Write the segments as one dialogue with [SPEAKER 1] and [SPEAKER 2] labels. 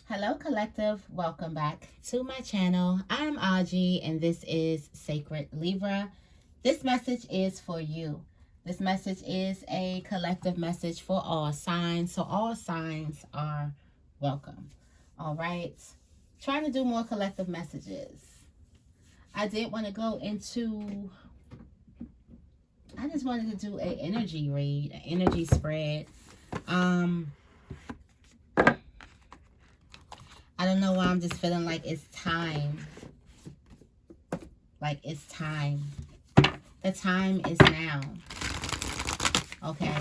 [SPEAKER 1] Hello collective, welcome back to my channel. I'm Auji and this is Sacred Libra. This message is for you. This message is a collective message for all signs, so all signs are welcome. All right, trying to do more collective messages. I did want to go into, I just wanted to do an energy read, an energy spread. I don't know why I'm just feeling like it's time. Like it's time. The time is now. Okay.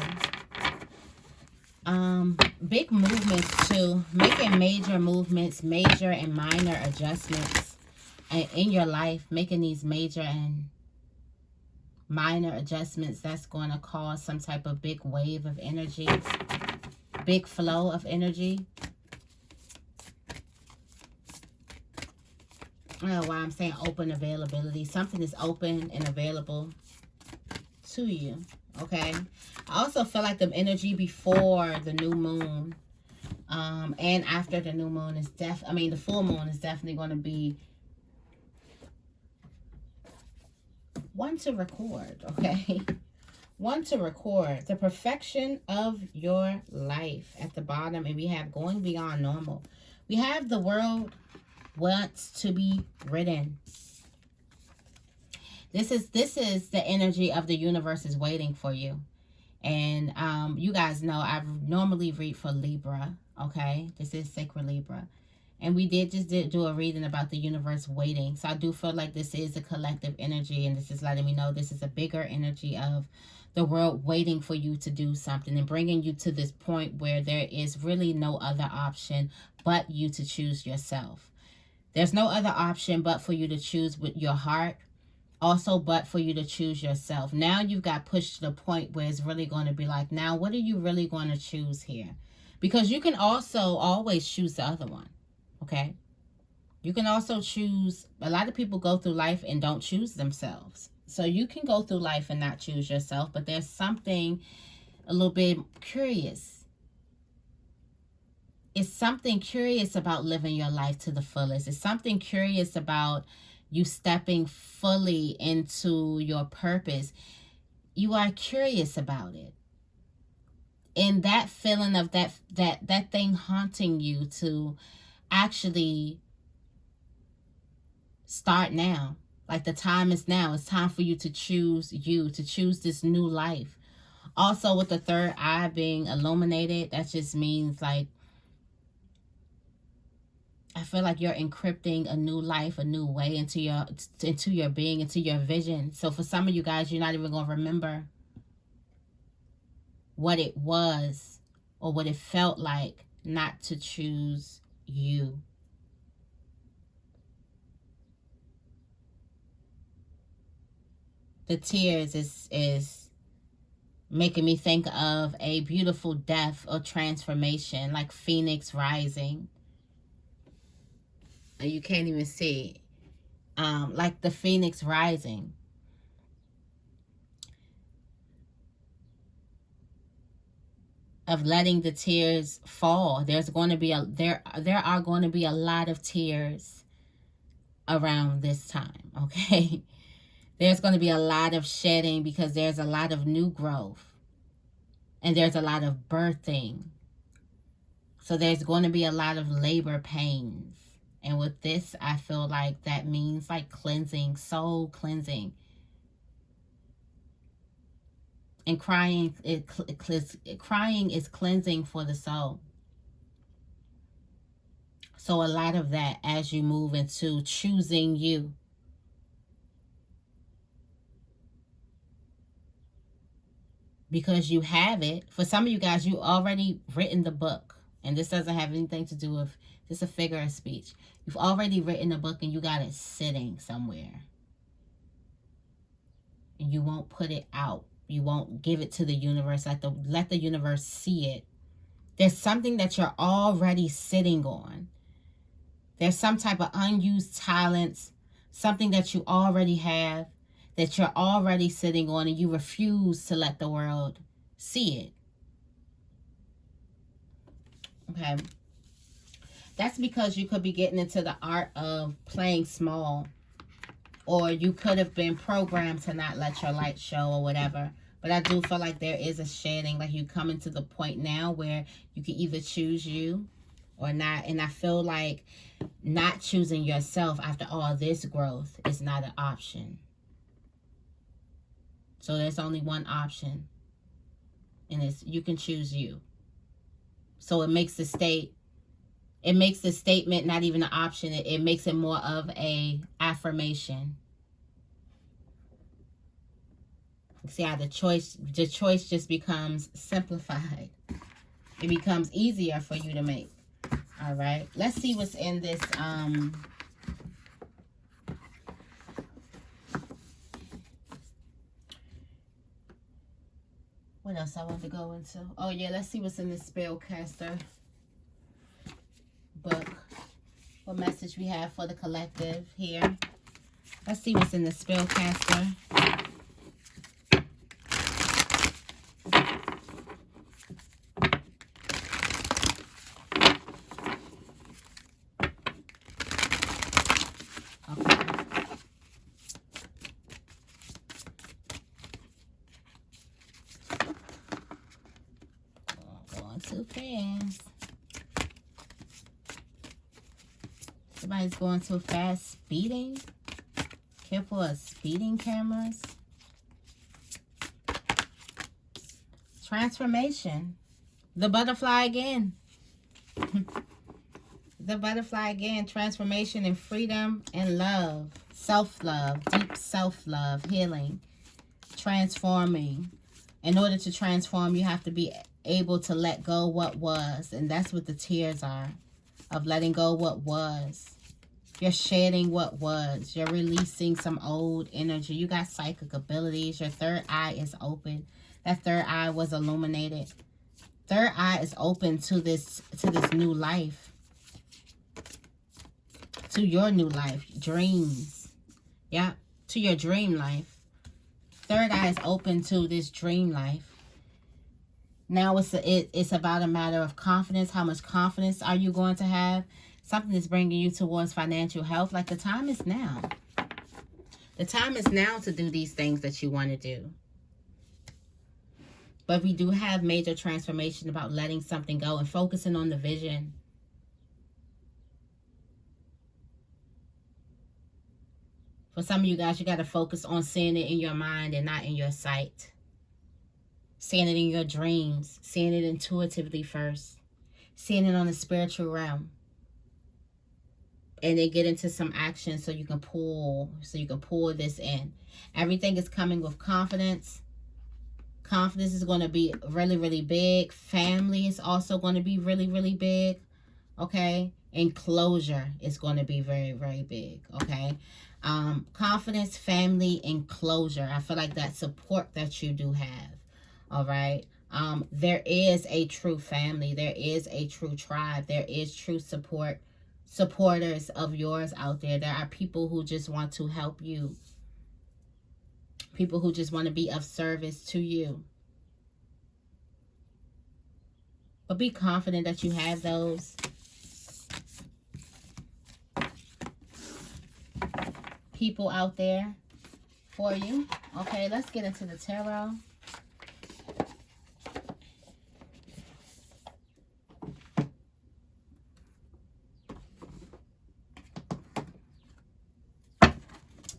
[SPEAKER 1] Big movements too. Making major movements, major and minor adjustments in your life. Making these major and minor adjustments that's going to cause some type of big wave of energy. Big flow of energy. I don't know why I'm saying open availability. Something is open and available to you. Okay. I also feel like the energy before the new moon and after the new moon is the full moon is definitely going to be one to record. Okay. One to record the perfection of your life at the bottom, and we have going beyond normal. We have the world wants to be written. This is the energy of the universe is waiting for you. And you guys know I normally read for Libra. Okay, this is Sacred Libra, and we did do a reading about the universe waiting. So I do feel like this is a collective energy, and this is letting me know this is a bigger energy of the world waiting for you to do something and bringing you to this point where there is really no other option but you to choose yourself. There's no other option but for you to choose with your heart. Also, but for you to choose yourself. Now you've got pushed to the point where it's really going to be like, now what are you really going to choose here? Because you can also always choose the other one. Okay? You can also choose. A lot of people go through life and don't choose themselves. So you can go through life and not choose yourself. But there's something a little bit curious. It's something curious about living your life to the fullest. It's something curious about you stepping fully into your purpose. You are curious about it. And that feeling of that thing haunting you to actually start now. Like the time is now. It's time for you, to choose this new life. Also with the third eye being illuminated, that just means like, I feel like you're encrypting a new life, a new way into your being, into your vision. So for some of you guys, you're not even going to remember what it was or what it felt like not to choose you. The tears is making me think of a beautiful death or transformation, like Phoenix rising. You can't even see, like the Phoenix rising. Of letting the tears fall. There's going to be there are going to be a lot of tears around this time. Okay, there's going to be a lot of shedding because there's a lot of new growth, and there's a lot of birthing. So there's going to be a lot of labor pains. And with this, I feel like that means like cleansing, soul cleansing. And crying is cleansing for the soul. So a lot of that as you move into choosing you. Because you have it. For some of you guys, you already written the book. And this doesn't have anything to do with just a figure of speech. You've already written a book and you got it sitting somewhere. And you won't put it out. You won't give it to the universe. Let the universe see it. There's something that you're already sitting on. There's some type of unused talents. Something that you already have. That you're already sitting on. And you refuse to let the world see it. Okay. That's because you could be getting into the art of playing small. Or you could have been programmed to not let your light show or whatever. But I do feel like there is a shedding. Like you coming to the point now where you can either choose you or not. And I feel like not choosing yourself after all this growth is not an option. So there's only one option. And it's you can choose you. So it makes the statement not even an option. It makes it more of a affirmation. See how the choice just becomes simplified. It becomes easier for you to make. All right. Let's see what's in this. What else I want to go into? Oh, yeah. Let's see what's in this Spellcaster book. What message we have for the collective here. Let's see what's in the Spellcaster. Too fast. Somebody's going too fast. Speeding. Careful of speeding cameras. Transformation. The butterfly again. The butterfly again. Transformation and freedom and love. Self-love. Deep self-love. Healing. Transforming. In order to transform, you have to be able to let go what was. And that's what the tears are. Of letting go what was. You're shedding what was. You're releasing some old energy. You got psychic abilities. Your third eye is open. That third eye was illuminated. Third eye is open to this new life. To your new life. Dreams. Yeah. To your dream life. Third eye is open to this dream life. Now it's about a matter of confidence. How much confidence are you going to have? Something is bringing you towards financial health. Like the time is now. The time is now to do these things that you want to do. But we do have major transformation about letting something go and focusing on the vision. For some of you guys, you got to focus on seeing it in your mind and not in your sight. Seeing it in your dreams. Seeing it intuitively first. Seeing it on the spiritual realm. And then get into some action so you can pull this in. Everything is coming with confidence. Confidence is going to be really, really big. Family is also going to be really, really big. Okay? And closure is going to be very, very big. Okay? Confidence, family, and closure. I feel like that support that you do have. All right? There is a true family. There is a true tribe. There is true supporters of yours out there. There are people who just want to help you. People who just want to be of service to you. But be confident that you have those. People out there for you. Okay, let's get into the tarot.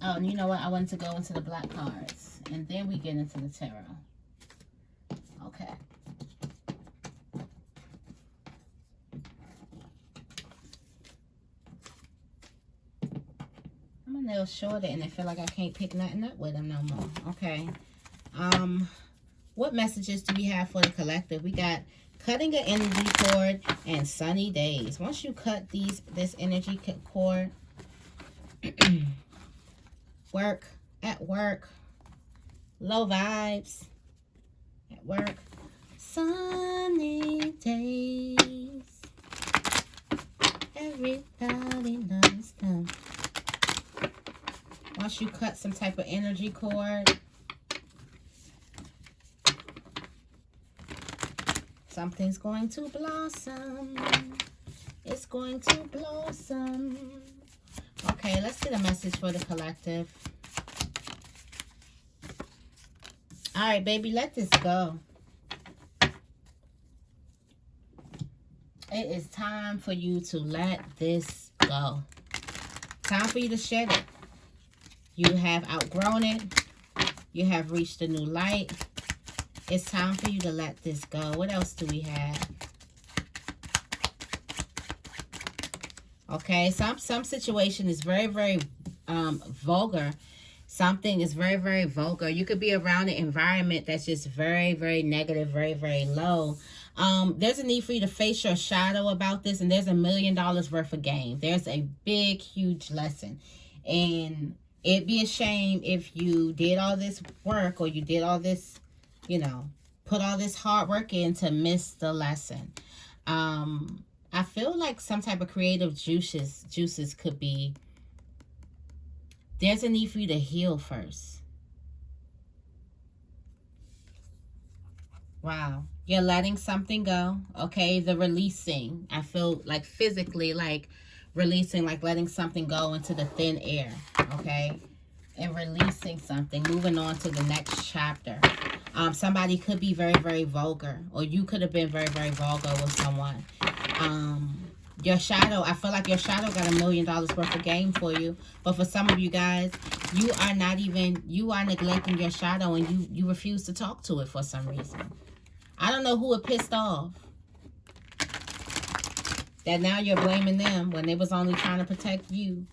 [SPEAKER 1] Oh, and you know what? I wanted to go into the black cards. And then we get into the tarot. Okay. I'm a little shorter and I feel like I can't pick nothing up with them no more. Okay. What messages do we have for the collective? We got cutting an energy cord and sunny days. Once you cut this energy cord, at work, low vibes at work, sunny days, everybody loves them. Once you cut some type of energy cord, something's going to blossom. It's going to blossom. Okay, let's get a message for the collective. All right, baby, let this go. It is time for you to let this go. Time for you to shed it. You have outgrown it. You have reached a new light. It's time for you to let this go. What else do we have? Okay, some situation is very, very vulgar. Something is very, very vulgar. You could be around an environment that's just very, very negative, very, very low. There's a need for you to face your shadow about this, and there's $1 million worth of game. There's a big, huge lesson. And it'd be a shame if you did all this work, or you did all this, you know, put all this hard work in to miss the lesson. I feel like some type of creative juices could be. There's a need for you to heal first. Wow. You're letting something go. Okay. The releasing. I feel like physically like releasing, like letting something go into the thin air. Okay. And releasing something. Moving on to the next chapter. Somebody could be very, very vulgar. Or you could have been very, very vulgar with someone. Your shadow, I feel like your shadow got $1 million worth of game for you. But for some of you guys, you are neglecting your shadow, and you refuse to talk to it for some reason. I don't know who it pissed off. That now you're blaming them when they was only trying to protect you.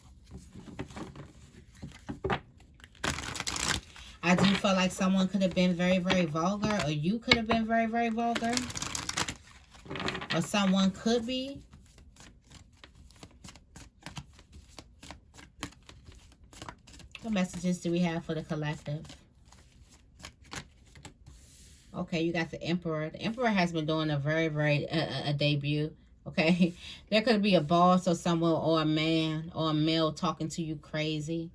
[SPEAKER 1] I do feel like someone could have been very, very vulgar, or you could have been very, very vulgar. Or someone could be. What messages do we have for the collective? Okay, you got the Emperor. The Emperor has been doing a very, very a debut. Okay, there could be a boss or someone, or a man or a male talking to you crazy,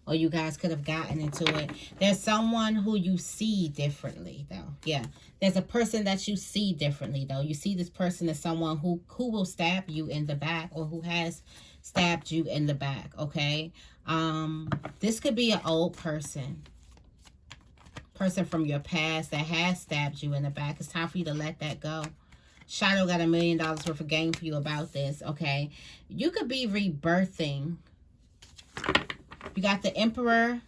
[SPEAKER 1] or you guys could have gotten into it. There's someone who you see differently, though. Yeah, there's a person that you see differently, though. You see this person as someone who will stab you in the back, or who has stabbed you in the back. Okay. This could be an old person from your past that has stabbed you in the back. It's time for you to let that go. Shadow got $1 million worth of game for you about this. Okay, you could be rebirthing. You got the Emperor,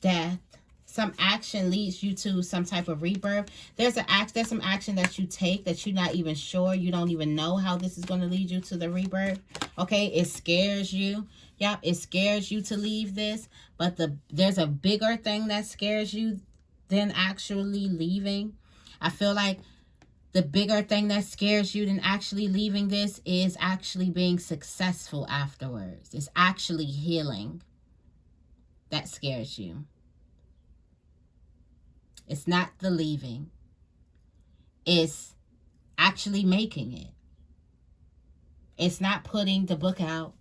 [SPEAKER 1] Death. Some action leads you to some type of rebirth. There's some action that you take that you're not even sure. You don't even know how this is going to lead you to the rebirth. Okay, it scares you. Yep, it scares you to leave this. But there's a bigger thing that scares you than actually leaving. I feel like the bigger thing that scares you than actually leaving this is actually being successful afterwards. It's actually healing that scares you. It's not the leaving. It's actually making it. It's not putting the book out.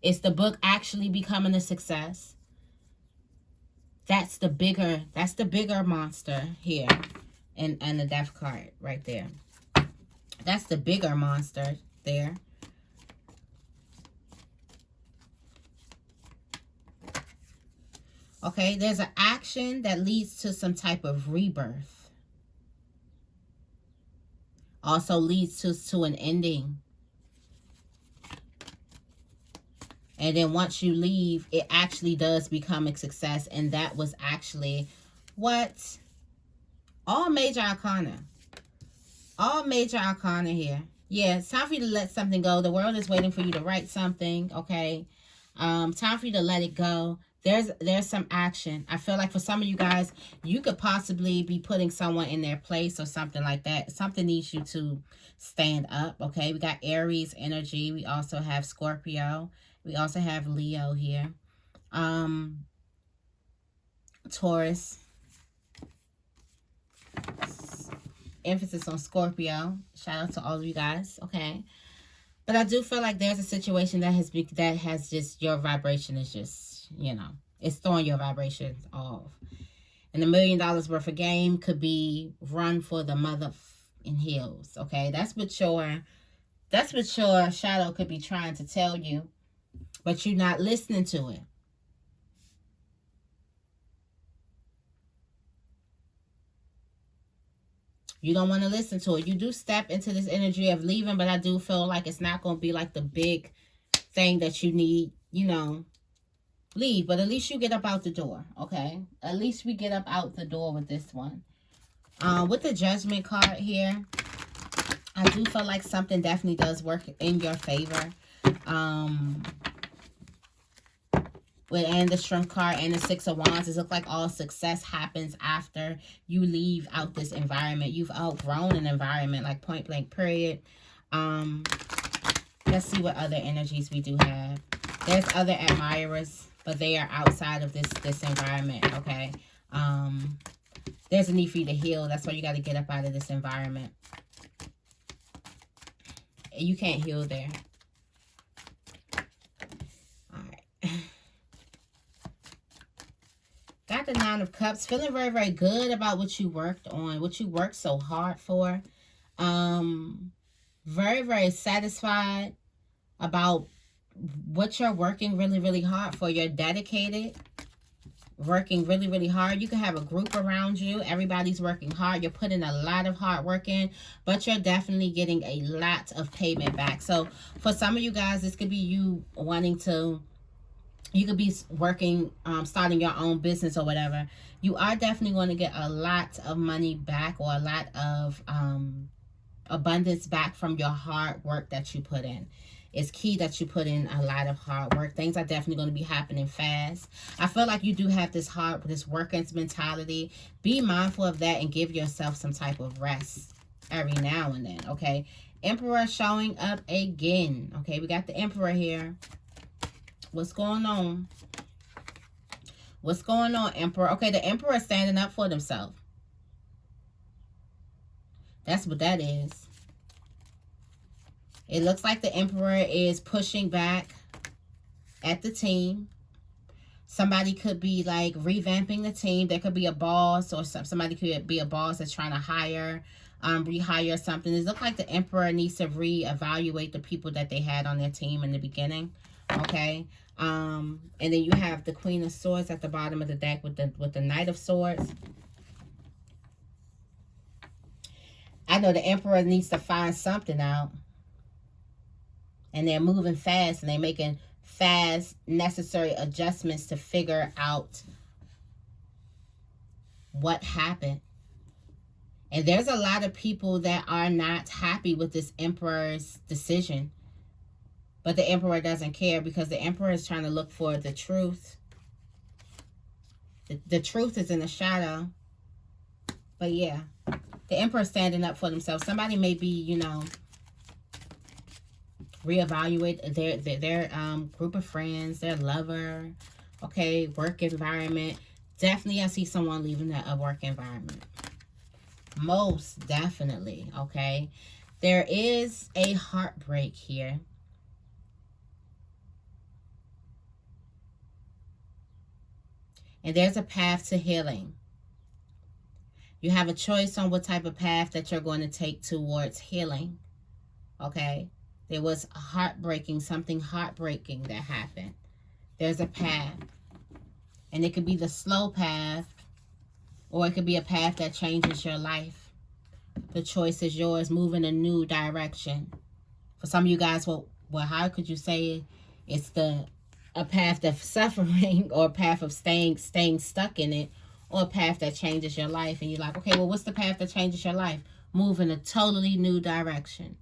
[SPEAKER 1] It's the book actually becoming a success. That's the bigger monster here. And the Death card right there. That's the bigger monster there. Okay, there's an action that leads to some type of rebirth. Also leads to an ending. And then once you leave, it actually does become a success. And that was actually what? All major arcana. All major arcana here. Yeah, it's time for you to let something go. The world is waiting for you to write something, okay? Time for you to let it go. There's some action. I feel like for some of you guys, you could possibly be putting someone in their place or something like that. Something needs you to stand up, okay? We got Aries energy. We also have Scorpio. We also have Leo here. Taurus. Emphasis on Scorpio. Shout out to all of you guys, okay? But I do feel like there's a situation that has just, your vibration is just, you know, it's throwing your vibrations off. And $1 million worth of game could be run for the mother in heels, okay? That's what your That's what your shadow could be trying to tell you, but you're not listening to it. You don't want to listen to it. You do step into this energy of leaving, but I do feel like it's not going to be like the big thing that you need, you know, leave. But at least you get up out the door, okay? At least we get up out the door with this one. With the Judgment card here, I do feel like something definitely does work in your favor. And the Strength card and the Six of Wands, it looks like all success happens after you leave out this environment. You've outgrown an environment, like point blank period. Let's see what other energies we do have. There's other admirers, but they are outside of this environment, okay? There's a need for you to heal. That's why you got to get up out of this environment. You can't heal there. All right. Got the Nine of Cups. Feeling very, very good about what you worked on, what you worked so hard for. Very, very satisfied about what you're working really, really hard for. You're dedicated, working really, really hard. You can have a group around you. Everybody's working hard. You're putting a lot of hard work in, but you're definitely getting a lot of payment back. So for some of you guys, this could be you wanting to, you could be working, starting your own business or whatever. You are definitely going to get a lot of money back, or a lot of abundance back from your hard work that you put in. It's key that you put in a lot of hard work. Things are definitely going to be happening fast. I feel like you do have this workers mentality. Be mindful of that and give yourself some type of rest every now and then, okay? Emperor showing up again. Okay, we got the Emperor here. What's going on? What's going on, Emperor? Okay, the Emperor is standing up for themselves. That's what that is. It looks like the Emperor is pushing back at the team. Somebody could be like revamping the team. There could be a boss, or somebody could be a boss that's trying to hire, rehire something. It looks like the Emperor needs to reevaluate the people that they had on their team in the beginning. Okay. And then you have the Queen of Swords at the bottom of the deck with the Knight of Swords. I know the Emperor needs to find something out. And they're moving fast, and they're making fast, necessary adjustments to figure out what happened. And there's a lot of people that are not happy with this Emperor's decision. But the Emperor doesn't care, because the Emperor is trying to look for the truth. The truth is in the shadow. But yeah, the Emperor is standing up for themselves. Somebody may be, you know, reevaluate their group of friends, their lover, okay, work environment. Definitely I see someone leaving a work environment. Most definitely, okay. There is a heartbreak here. And there's a path to healing. You have a choice on what type of path that you're going to take towards healing. Okay. There was something heartbreaking that happened. There's a path. And it could be the slow path, or it could be a path that changes your life. The choice is yours. Move in a new direction. For some of you guys, well, how could you say it's a path of suffering, or a path of staying stuck in it, or a path that changes your life? And you're like, okay, well, what's the path that changes your life? Move in a totally new direction.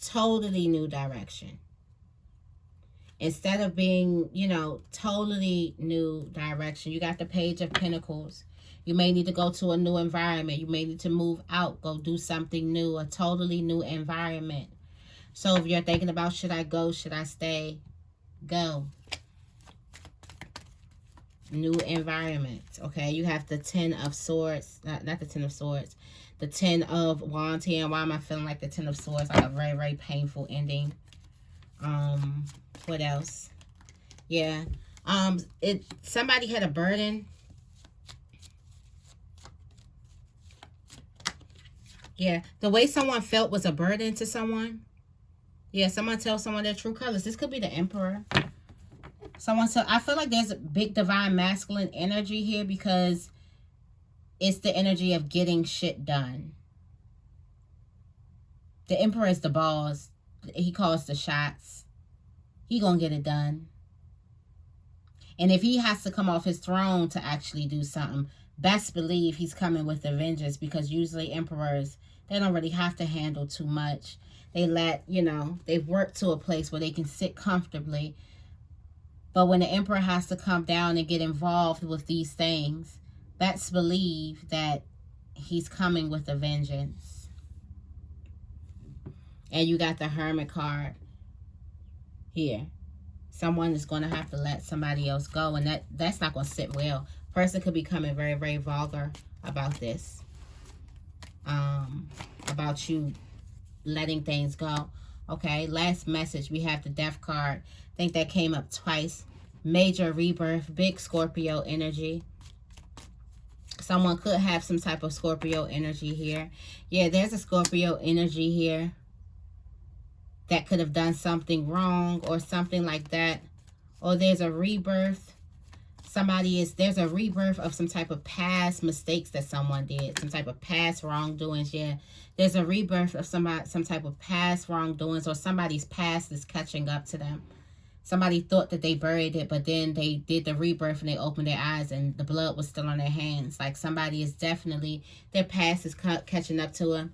[SPEAKER 1] Totally new direction. Instead of being, you know, totally new direction. You got the Page of Pentacles. You may need to go to a new environment. You may need to move out, go do something new, a totally new environment. So if you're thinking about, should I go, should I stay? Go. New environment, okay? You have the Ten of Swords, not the Ten of Swords, the Ten of Wands here. And why am I feeling like the Ten of Swords? Like a very, very painful ending. What else? Yeah. Somebody had a burden. Yeah, the way someone felt was a burden to someone. Yeah, someone tells someone their true colors. This could be the Emperor. Someone tell, I feel like there's a big divine masculine energy here because it's the energy of getting shit done. The Emperor is the boss. He calls the shots. He gonna get it done. And if he has to come off his throne to actually do something, best believe he's coming with a vengeance, because usually emperors, they don't really have to handle too much. They let, you know, they've worked to a place where they can sit comfortably. But when the emperor has to come down and get involved with these things, best believe that he's coming with a vengeance. And you got the Hermit card here. Someone is going to have to let somebody else go, and that's not going to sit well. Person could be coming very, very vulgar about this. About you letting things go. Okay, last message. We have the Death card. I think that came up twice. Major rebirth, big Scorpio energy. Someone could have some type of Scorpio energy here. Yeah, there's a Scorpio energy here that could have done something wrong or something like that. Or there's a rebirth. There's a rebirth of some type of past mistakes that someone did. Some type of past wrongdoings, yeah. There's a rebirth of some type of past wrongdoings, or somebody's past is catching up to them. Somebody thought that they buried it, but then they did the rebirth and they opened their eyes and the blood was still on their hands. Like somebody is definitely, their past is catching up to them.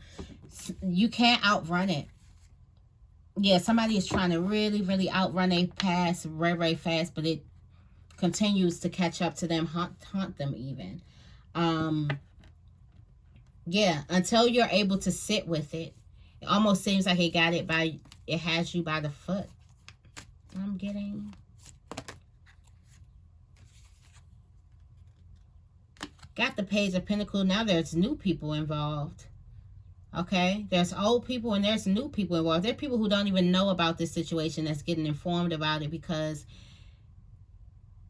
[SPEAKER 1] You can't outrun it. Yeah, somebody is trying to really, really outrun their past very, very fast, but it continues to catch up to them, haunt them even. Yeah, until you're able to sit with it. It almost seems like it has you by the foot. I'm getting. Got the Page of Pentacles. Now there's new people involved. Okay, there's old people and there's new people involved. There are people who don't even know about this situation that's getting informed about it because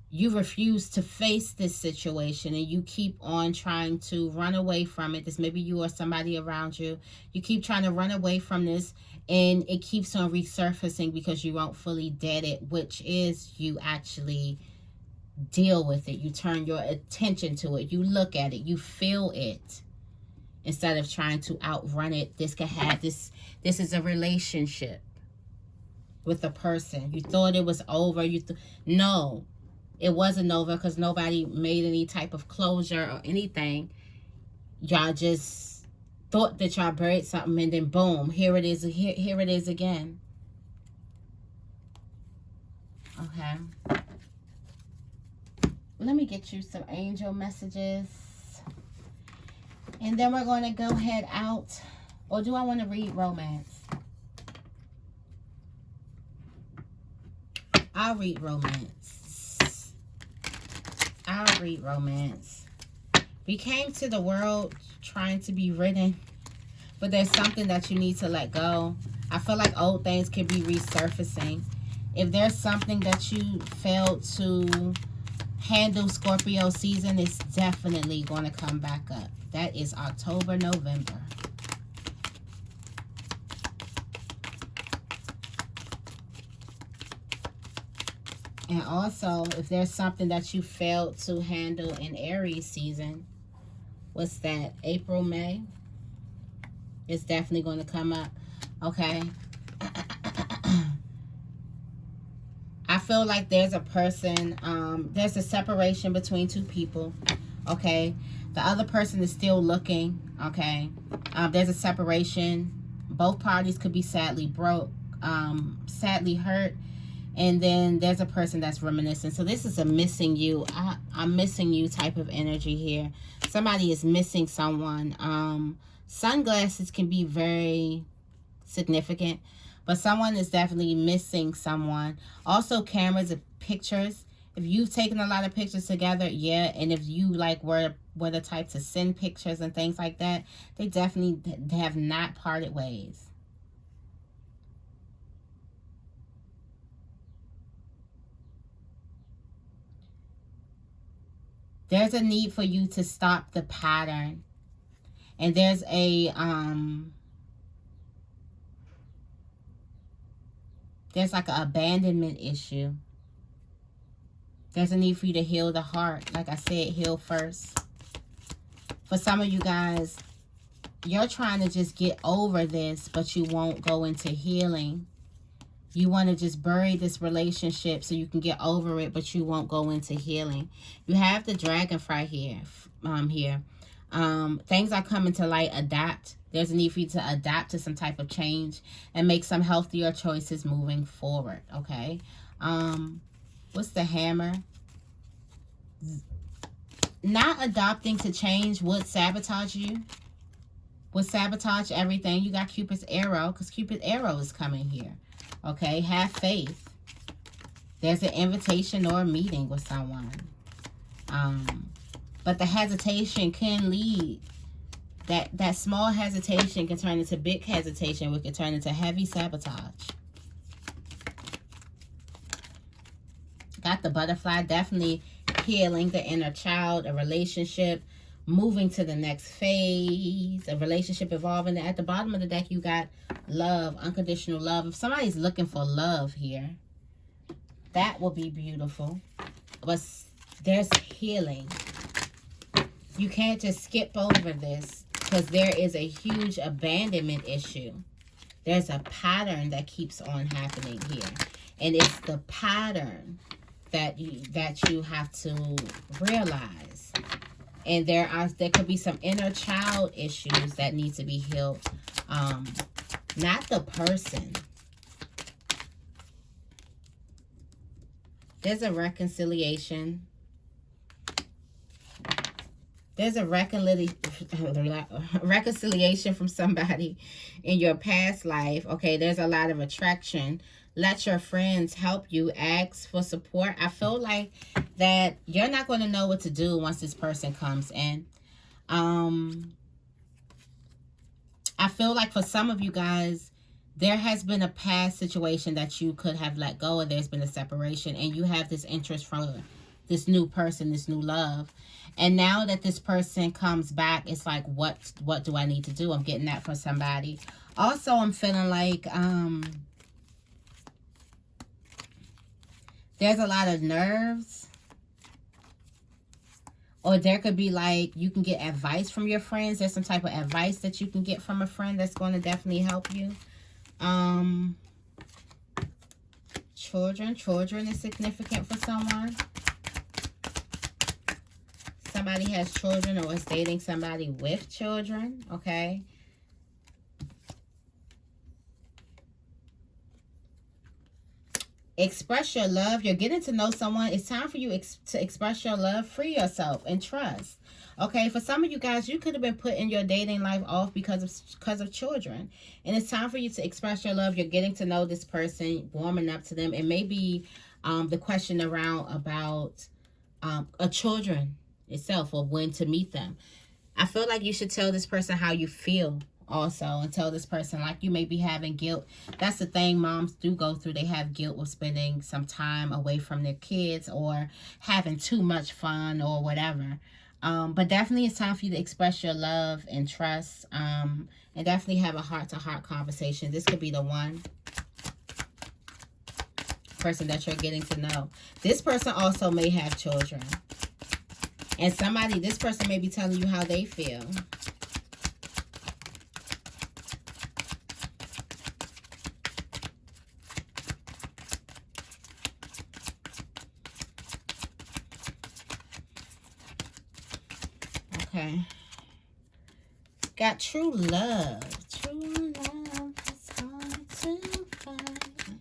[SPEAKER 1] you refuse to face this situation and you keep on trying to run away from it. This maybe you or somebody around you. You keep trying to run away from this and it keeps on resurfacing because you won't fully dead it, which is you actually deal with it. You turn your attention to it. You look at it. You feel it. Instead of trying to outrun it. This could have this is a relationship with a person. You thought it was over. No, it wasn't over because nobody made any type of closure or anything. Y'all just thought that y'all buried something and then boom, here it is. Here it is again. Okay. Let me get you some angel messages. And then we're going to go head out. Or do I want to read romance? I'll read romance. I'll read romance. We came to the world trying to be ridden. But there's something that you need to let go. I feel like old things can be resurfacing. If there's something that you failed to handle Scorpio season, it's definitely going to come back up. That is October, November. And also, if there's something that you failed to handle in Aries season, what's that? April, May? It's definitely going to come up. Okay. I feel like there's a person, there's a separation between two people. Okay. The other person is still looking, okay? There's a separation. Both parties could be sadly broke, sadly hurt. And then there's a person that's reminiscing. So this is a missing you. I'm missing you type of energy here. Somebody is missing someone. Sunglasses can be very significant. But someone is definitely missing someone. Also, cameras and pictures. If you've taken a lot of pictures together, yeah. And if you like were the type to send pictures and things like that, they definitely have not parted ways. There's a need for you to stop the pattern And there's like an abandonment issue. There's a need for you to heal the heart. Like I said, heal first. For some of you guys, you're trying to just get over this, but you won't go into healing. You want to just bury this relationship so you can get over it, but you won't go into healing. You have the dragonfly here. Things are coming to light. Adapt. There's a need for you to adapt to some type of change and make some healthier choices moving forward, okay? What's the hammer? Not adopting to change would sabotage you. Would sabotage everything. You got Cupid's arrow, because Cupid's arrow is coming here. Okay, have faith. There's an invitation or a meeting with someone. But the hesitation can lead. That small hesitation can turn into big hesitation, which can turn into heavy sabotage. Got the butterfly, definitely healing the inner child, a relationship, moving to the next phase, a relationship evolving. At the bottom of the deck, you got love, unconditional love. If somebody's looking for love here, that will be beautiful. But there's healing. You can't just skip over this because there is a huge abandonment issue. There's a pattern that keeps on happening here. And it's the pattern that you have to realize. And there could be some inner child issues that need to be healed. Not the person. There's a reconciliation. There's a reconciliation from somebody in your past life. Okay, there's a lot of attraction. Let your friends help you. Ask for support. I feel like that you're not going to know what to do once this person comes in. I feel like for some of you guys, there has been a past situation that you could have let go of. There's been a separation and you have this interest from this new person, this new love. And now that this person comes back, it's like, what do I need to do? I'm getting that for somebody. Also, I'm feeling like there's a lot of nerves. Or there could be like, you can get advice from your friends. There's some type of advice that you can get from a friend that's going to definitely help you. Children is significant for someone. Somebody has children or is dating somebody with children, okay? Express your love. You're getting to know someone. It's time for you to express your love. Free yourself and trust. Okay, for some of you guys, you could have been putting your dating life off because of children. And it's time for you to express your love. You're getting to know this person, warming up to them. And maybe the question about a children itself or when to meet them. I feel like you should tell this person how you feel also, and tell this person like you may be having guilt. That's the thing moms do go through. They have guilt with spending some time away from their kids or having too much fun or whatever. But definitely it's time for you to express your love and trust, and definitely have a heart-to-heart conversation. This could be the one person that you're getting to know. This person also may have children. And this person may be telling you how they feel. Okay. Got true love. True love is hard to find.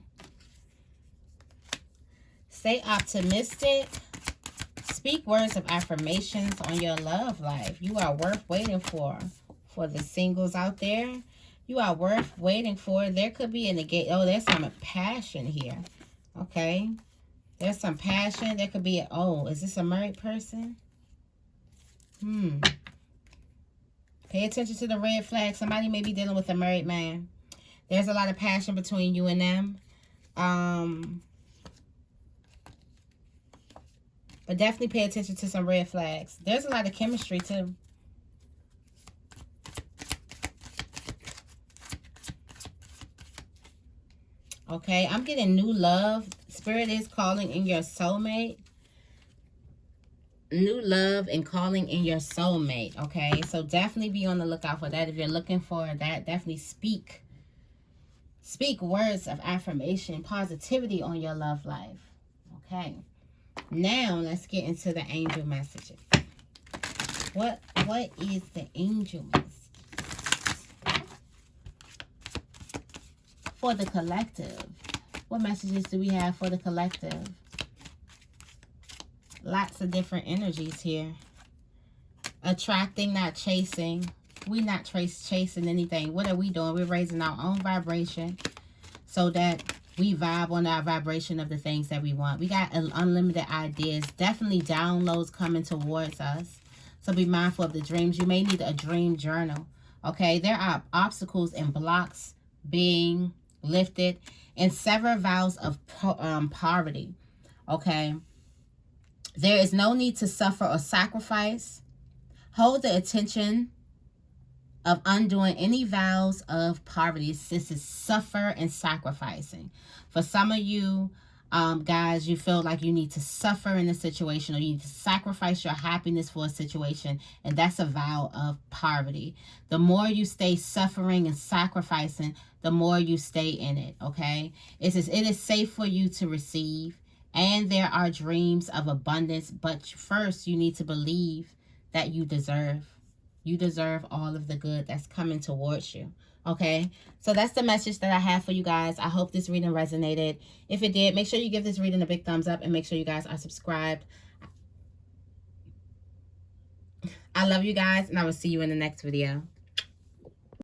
[SPEAKER 1] Stay optimistic. Speak words of affirmations on your love life. You are worth waiting for. For the singles out there, you are worth waiting for. There could be a negate. Oh, there's some passion here. Okay. There's some passion. There could be is this a married person? Pay attention to the red flag. Somebody may be dealing with a married man. There's a lot of passion between you and them. But definitely pay attention to some red flags. There's a lot of chemistry too. Okay, I'm getting new love. Spirit is calling in your soulmate. New love and calling in your soulmate. Okay, so definitely be on the lookout for that. If you're looking for that, definitely speak words of affirmation, positivity on your love life. Okay, now let's get into the angel messages. What is the angel message for the collective? What messages do we have for the collective? Lots of different energies here. Attracting, not chasing. We're not chasing anything. What are we doing? We're raising our own vibration so that we vibe on our vibration of the things that we want. We got unlimited ideas. Definitely downloads coming towards us. So be mindful of the dreams. You may need a dream journal. Okay, there are obstacles and blocks being lifted, and sever vows of poverty. Okay, there is no need to suffer or sacrifice. Hold the attention of undoing any vows of poverty. This is suffer and sacrificing. For some of you guys, you feel like you need to suffer in a situation, or you need to sacrifice your happiness for a situation, and that's a vow of poverty. The more you stay suffering and sacrificing, the more you stay in it. Okay, it is safe for you to receive, and there are dreams of abundance, but first you need to believe that you deserve all of the good that's coming towards you. Okay, so that's the message that I have for you guys. I hope this reading resonated. If it did, make sure you give this reading a big thumbs up, and make sure you guys are subscribed. I love you guys, and I will see you in the next video.